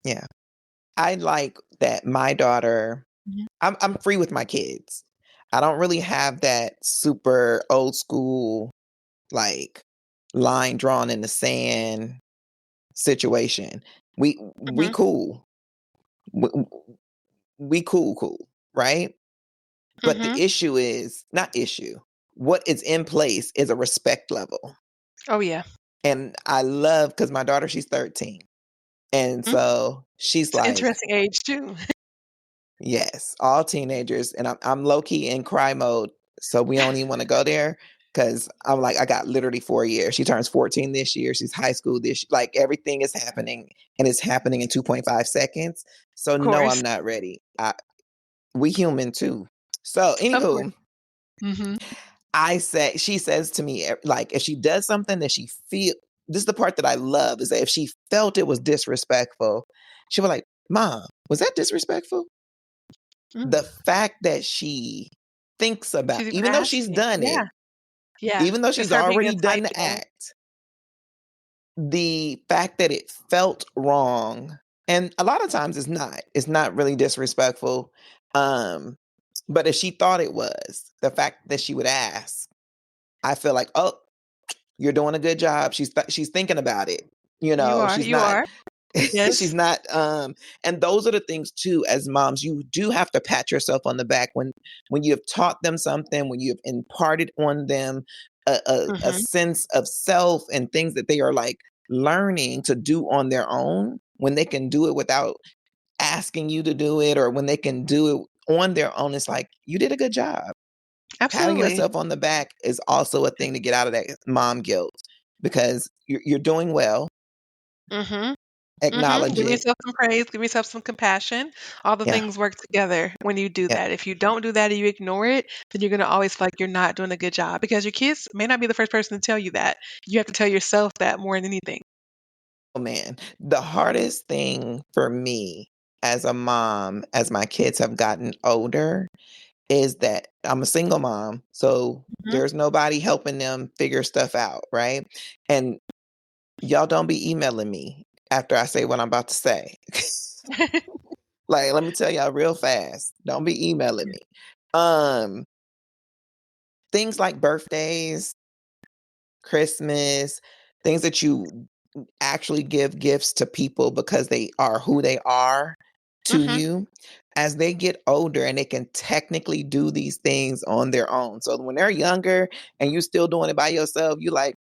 yeah, I like that my daughter.
Mhm.
I'm free with my kids. I don't really have that super old school like line drawn in the sand situation. We
Mhm.
cool. We, we cool, right? But the
Mhm.
issue is not issue. What is in place is a respect level.
Oh yeah.
And I love because my daughter, she's 13. And
Mhm.
so she's
It's an
like,
interesting age too.
yes, all teenagers. And I'm low key in cry mode. So we don't even want to go there because I'm like, I got literally 4 years. She turns 14 this year. She's high school this like everything is happening and it's happening in 2.5 seconds. So
Of
no,
course.
I'm not ready. We human too. So
Of course.
anywho,
Mhm.
she says to me, like, if she does something that she feel, this is the part that I love, is that if she felt it was disrespectful, she was like, Mom, was that disrespectful?
Mm.
The fact that she
She's even
even though she's
asking.
done
Yeah,
it,
yeah.
even though
It's
she's
her being
already done the
insightful.
act, the fact that it felt wrong, and a lot of times it's not really disrespectful. Um, but if she thought it was, the fact that she would ask, I feel like, oh, you're doing a good job. She's thinking about it. She's
You
not
are.
she's
Yes.
not and those are the things too, as moms, you do have to pat yourself on the back when you have taught them something, when you have imparted on them a
Mhm.
sense of self and things that they are like learning to do on their own, when they can do it without asking you to do it, or when they can do it on their own. It's like, you did a good job. Patting
Absolutely.
yourself on the back is also a thing to get out of that mom guilt, because you're doing well.
Mhm. Mhm.
Acknowledge
Give
it.
yourself some praise, give yourself some compassion. All the
Yeah.
things work together when you do
Yeah.
that. If you don't do that and you ignore it, then you're gonna always feel like you're not doing a good job because your kids may not be the first person to tell you that. You have to tell yourself that more than anything.
Oh man, the hardest thing for me as a mom, as my kids have gotten older, is that I'm a single mom, so
Mhm.
there's nobody helping them figure stuff out, right? And y'all don't be emailing me after I say what I'm about to say. Like, let me tell y'all real fast. Don't be emailing me. Um, Things like birthdays, Christmas, things that you actually give gifts to people because they are who they are to
Mhm.
you, as they get older and they can technically do these things on their own. So when they're younger and you're still doing it by yourself, you like,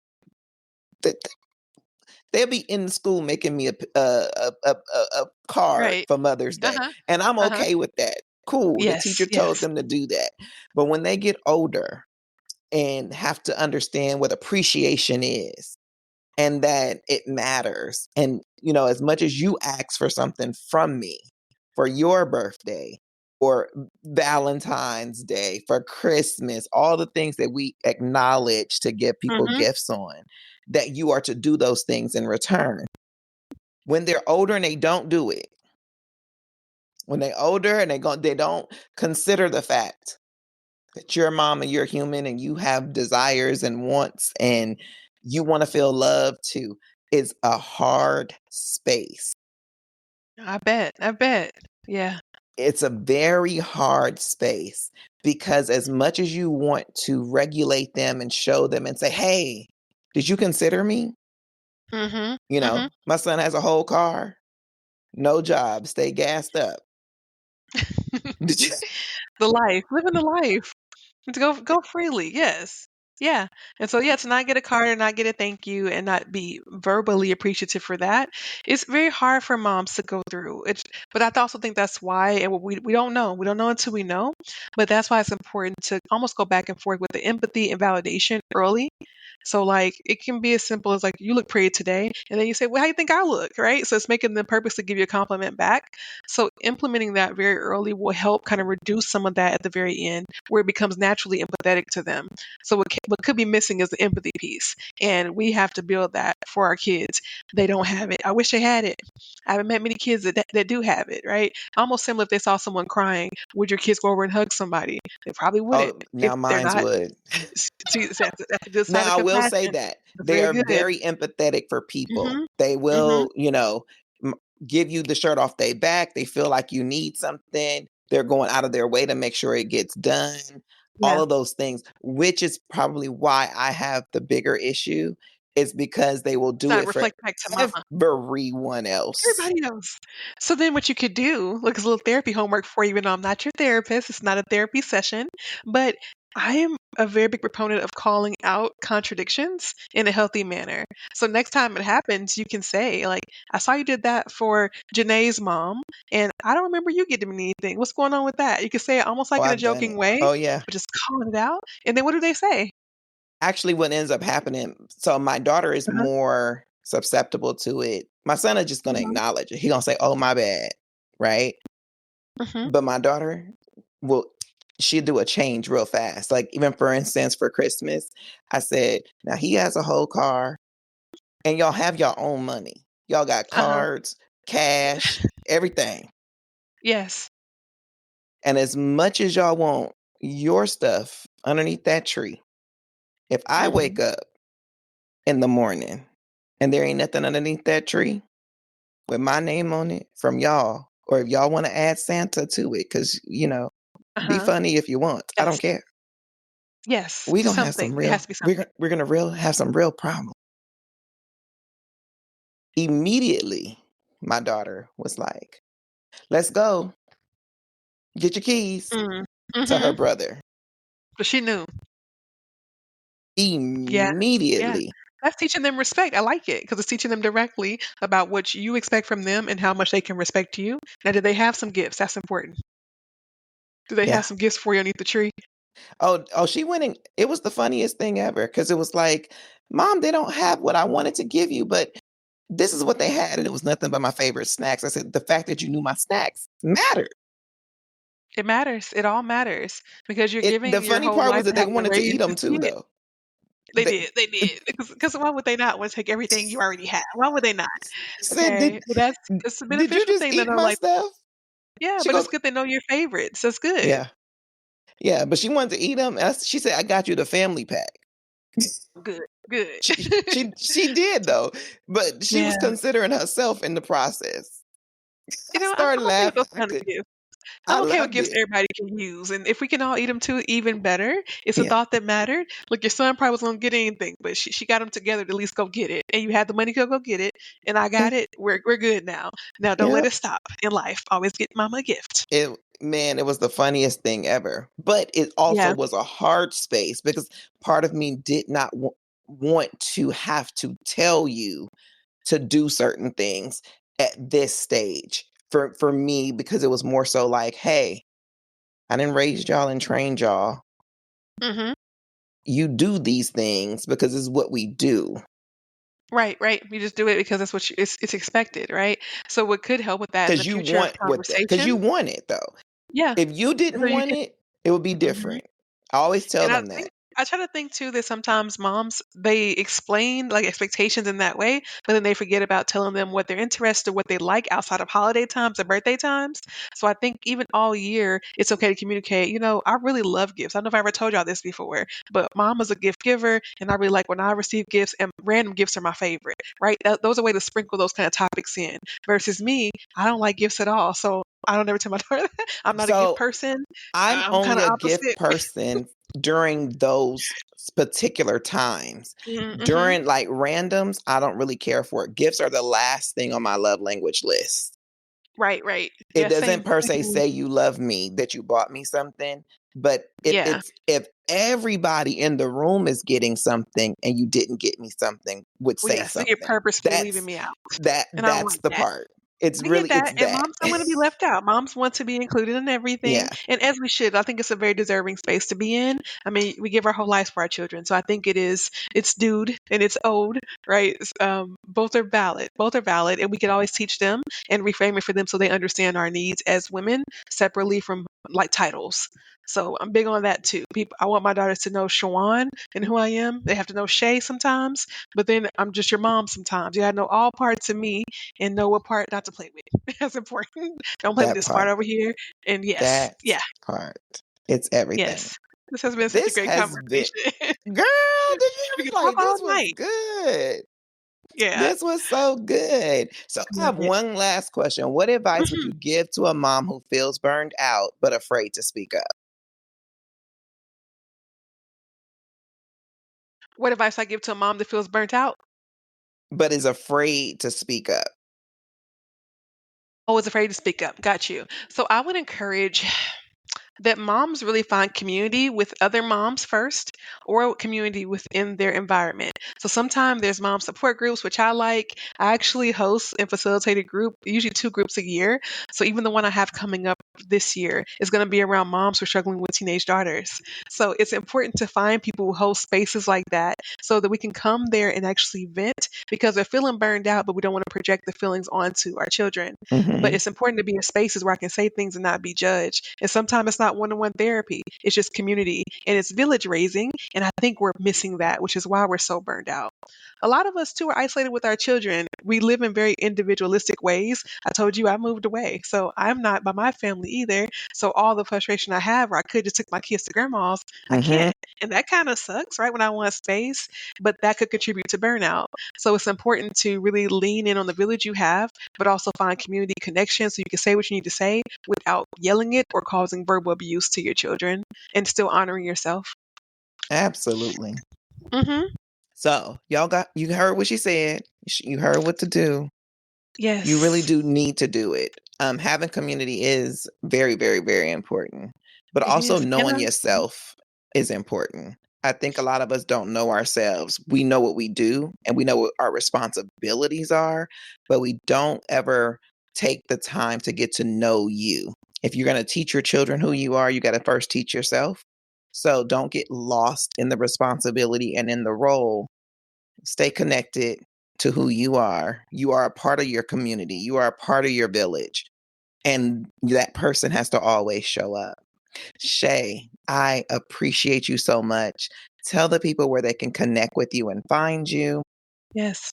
th- they'll be in school making me a card
Right.
for Mother's Day,
Uh-huh.
and I'm
Uh-huh.
okay with that. Cool, the
Yes,
teacher told
yes.
them to do that. But when they get older and have to understand what appreciation is, and that it matters. And, as much as you ask for something from me for your birthday or Valentine's Day, for Christmas, all the things that we acknowledge to give people
Mhm.
gifts on, that you are to do those things in return. When they're older and they don't do it, when they're older and they don't consider the fact that you're a mom and you're human and you have desires and wants and you want to feel loved too, is a hard space.
I bet. I bet. Yeah.
It's a very hard space, because as much as you want to regulate them and show them and say, hey, did you consider me?
Mhm. Mhm.
My son has a whole car, no job, stay gassed up. Did you?
The life, living the life. To go freely, yes. Yeah. And so yeah, to not get a card and not get a thank you and not be verbally appreciative for that, it's very hard for moms to go through. But I also think that's why, and we don't know. We don't know until we know. But that's why it's important to almost go back and forth with the empathy and validation early. So like it can be as simple as like you look pretty today, and then you say, "Well, how do you think I look?" Right? So it's making them purpose to give you a compliment back. So implementing that very early will help kind of reduce some of that at the very end, where it becomes naturally empathetic to them. So what could be missing is the empathy piece, and we have to build that for our kids. They don't have it. I wish they had it. I haven't met many kids that do have it. Right? Almost similar if they saw someone crying, would your kids go over and hug somebody? They probably wouldn't.
Oh,
If
now
they're
mines
not,
would.
see, that's a good sign of
Now, I will say
compassion.
that
That's
they
very
are
good.
very empathetic for people.
Mhm.
They
Mhm.
will, m- give you the shirt off their back. They feel like you need something. They're going out of their way to make sure it gets done. All
Yeah.
of those things, which is probably why I have the bigger issue, is because they will
It's
do
not
it for
reflect back to mama.
everyone else.
Everybody else. So then what you could do, look, it's a little therapy homework for you, even though I'm not your therapist. It's not a therapy session, but I am a very big proponent of calling out contradictions in a healthy manner. So next time it happens, you can say, like, I saw you did that for Janae's mom, and I don't remember you getting me anything. What's going on with that? You can say it almost
Oh,
like in a
I've done
joking
it.
way,
Oh, yeah.
but just calling it out. And then what do they say?
Actually, what ends up happening, so my daughter is
Uh-huh.
more susceptible to it. My son is just gonna
Mhm.
acknowledge it. He gonna say, "Oh, my bad," right?
Mhm.
But my daughter will she'll do a change real fast. Like, even for instance, for Christmas, I said, "Now he has a whole car, and y'all have your own money. Y'all got
Uh-huh.
cards, cash, everything.
Yes.
And as much as y'all want your stuff underneath that tree. If I wake
Mhm.
up in the morning and there ain't nothing underneath that tree with my name on it from y'all, or if y'all want to add Santa to it, because be
Uh-huh.
funny if you want. I don't
Yes.
care.
Yes.
We
Just
gonna have
something.
some
It has
real.
to be something.
We're gonna have some real problems. Immediately, my daughter was like, "Let's go. Get your keys,"
Mm.
to her
Mhm.
brother.
But she knew. Yeah. Yeah.
Immediately.
That's teaching them respect. I like it because it's teaching them directly about what you expect from them and how much they can respect you. Now, do they have some gifts? That's important. Do they have
Yeah.
some gifts for you underneath the tree?
Oh, she went and it was the funniest thing ever because it was like, Mom, they don't have what I wanted to give you, but this is what they had. And it was nothing but my favorite snacks. I said, the fact that you knew my snacks mattered.
It matters. It all matters because you're
The
giving your
funny
whole
part was
life
that
to
they
help them
wanted to
raise
eat
this
them too,
kid.
though.
They
They
did. They did. Because why would they not want to take everything you already have? Why would they not?
said,
Okay. But that's it's a
did you
beneficial
just
thing that
eat
are
my
like,
stuff?
yeah,
She
but it's
goes,
good they know your favorites. That's good.
yeah. Yeah, but she wanted to eat them. She said, I got you the family pack.
Good. Good.
She did though, but she was
Yeah.
considering herself in the process. I started
I'm okay with
laughing.
those kind of gifts.
I
I'm okay with
loved
gifts
it.
everybody can use, and if we can all eat them too, even better. It's a
Yeah,
thought that mattered. Look, your son probably was gonna get anything, but she got them together to at least go get it, and you had the money to go get it, and I
yeah,
got it. We're good now. Now don't let
yep.
it stop in life. Always get mama a gift.
It Man, it was the funniest thing ever. But it also
Yeah.
was a hard space because part of me did not want to have to tell you to do certain things at this stage. For me, because it was more so like, hey, I didn't raise y'all and train y'all.
Mhm.
You do these things because it's what we do.
Right. Right. You just do it because that's what it's expected, right? So what could help with that in the
Because you
future of
want what that, because
conversation?
you want it though.
Yeah.
If you
So
didn't
you
want
can.
it, it would be
Mhm.
different. I always tell
And
them that.
I try to think too that sometimes moms they explain like expectations in that way, but then they forget about telling them what they're interested, what they like outside of holiday times or birthday times. So I think even all year it's okay to communicate. I really love gifts. I don't know if I ever told y'all this before, but mom is a gift giver, and I really like when I receive gifts, and random gifts are my favorite. Right? Those are a way to sprinkle those kind of topics in. Versus me, I don't like gifts at all, so I don't ever tell my daughter that. I'm not a gift
So
person.
I'm
I'm kind
only
of
a gift
opposite.
person during those particular times.
Mm-hmm.
During like randoms, I don't really care for it. Gifts are the last thing on my love language list.
Right, right.
It
Yeah,
doesn't
same.
per
Same
se
for me.
say you love me that you bought me something, but
Yeah.
if everybody in the room is getting something and you didn't get me something, would
Well,
say
yes, then you're
something.
purposefully leaving
That's
me out, and I don't
that's
like
the
that.
part. It's
I get
really
that,
it's
and
that.
moms don't wanna be left out. Moms want to be included in everything,
Yeah,
and as we should. I think it's a very deserving space to be in. I mean, we give our whole lives for our children, so I think it's dude and it's owed, right? Both are valid, and we can always teach them and reframe it for them so they understand our needs as women separately from, like, titles. So I'm big on that too. I want my daughters to know Shawan and who I am. They have to know Shay sometimes, but then I'm just your mom sometimes. You gotta know all parts of me and know what part not to play with. That's important. Don't play with
that
this part
part.
over here. And yes,
That
yeah,
part. It's everything.
yes. This has been such a
This
great
has been,
conversation.
girl, did you hear
We
me?
could talk
Like,
all
this was
night.
good.
Yeah.
This was so good. So I have
Yeah.
one last question. What advice would
Mhm.
you give to a mom who feels burned out but afraid to speak up?
What advice I give to a mom that feels burnt out?
But is afraid to speak up?
Always afraid to speak up. Got you. So I would encourage that moms really find community with other moms first or community within their environment. So sometimes there's mom support groups, which I like. I actually host and facilitate a group, usually two groups a year. So even the one I have coming up this year is going to be around moms who are struggling with teenage daughters. So it's important to find people who host spaces like that so that we can come there and actually vent because they're feeling burned out, but we don't want to project the feelings onto our children. But
Hmm.
it's important to be in spaces where I can say things and not be judged. And sometimes it's not one-on-one therapy. It's just community and it's village raising. And I think we're missing that, which is why we're so burned out. A lot of us too are isolated with our children. We live in very individualistic ways. I told you I moved away, so I'm not by my family either. So all the frustration I have, or I could just take my kids to grandma's, I
Mm-hmm.
can't. And that kind of sucks, right? When I want space, but that could contribute to burnout. So it's important to really lean in on the village you have, but also find community connection so you can say what you need to say without yelling it or causing verbal abuse to your children and still honoring yourself.
Absolutely.
Mm-hmm.
So you heard what she said. You heard what to do. You really
Yes.
do need to do it. Having community is very, very, very important. But
It
also
is.
knowing yourself is important. I think a lot of us don't know ourselves. We know what we do and we know what our responsibilities are, but we don't ever take the time to get to know you. If you're going to teach your children who you are, you got to first teach yourself. So don't get lost in the responsibility and in the role. Stay connected to who you are. You are a part of your community. You are a part of your village. And that person has to always show up. Shay, I appreciate you so much. Tell the people where they can connect with you and find you.
Yes.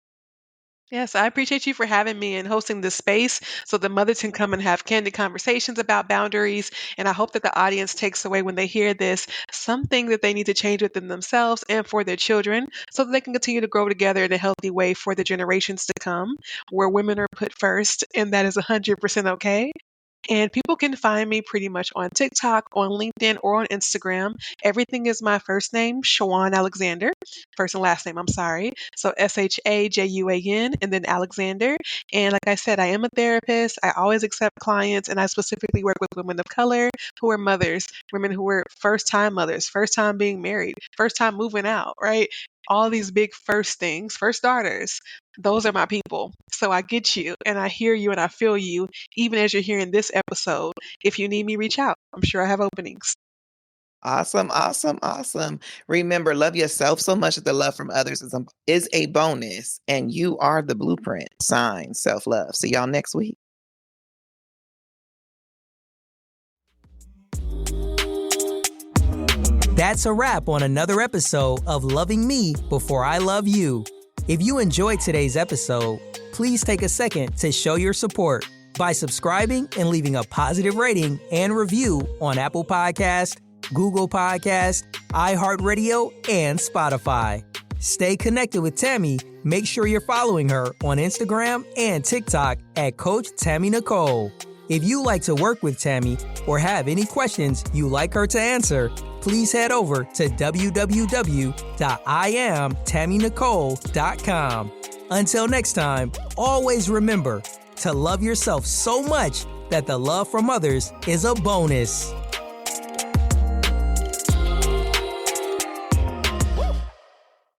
Yes, I appreciate you for having me and hosting this space so the mothers can come and have candid conversations about boundaries. And I hope that the audience takes away when they hear this something that they need to change within themselves and for their children so that they can continue to grow together in a healthy way for the generations to come, where women are put first, and that is 100% okay. And people can find me pretty much on TikTok, on LinkedIn, or on Instagram. Everything is my first name, Shawan Alexander. First and last name, I'm sorry. So Shajuan and then Alexander. And like I said, I am a therapist. I always accept clients, and I specifically work with women of color who are mothers, women who are first time mothers, first time being married, first time moving out, right? All these big first things, first starters. Those are my people. So I get you and I hear you and I feel you even as you're hearing this episode. If you need me, reach out. I'm sure I have openings.
Awesome, awesome, awesome. Remember, love yourself so much that the love from others is a bonus, and you are the blueprint. Sign self love. See y'all next week.
That's a wrap on another episode of Loving Me Before I Love You. If you enjoyed today's episode, please take a second to show your support by subscribing and leaving a positive rating and review on Apple Podcast, Google Podcast, iHeartRadio, and Spotify. Stay connected with Tammy. Make sure you're following her on Instagram and TikTok at Coach Tammy Nicole. If you like to work with Tammy or have any questions you'd like her to answer, please head over to www.IamTammyNicole.com. Until next time, always remember to love yourself so much that the love from others is a bonus.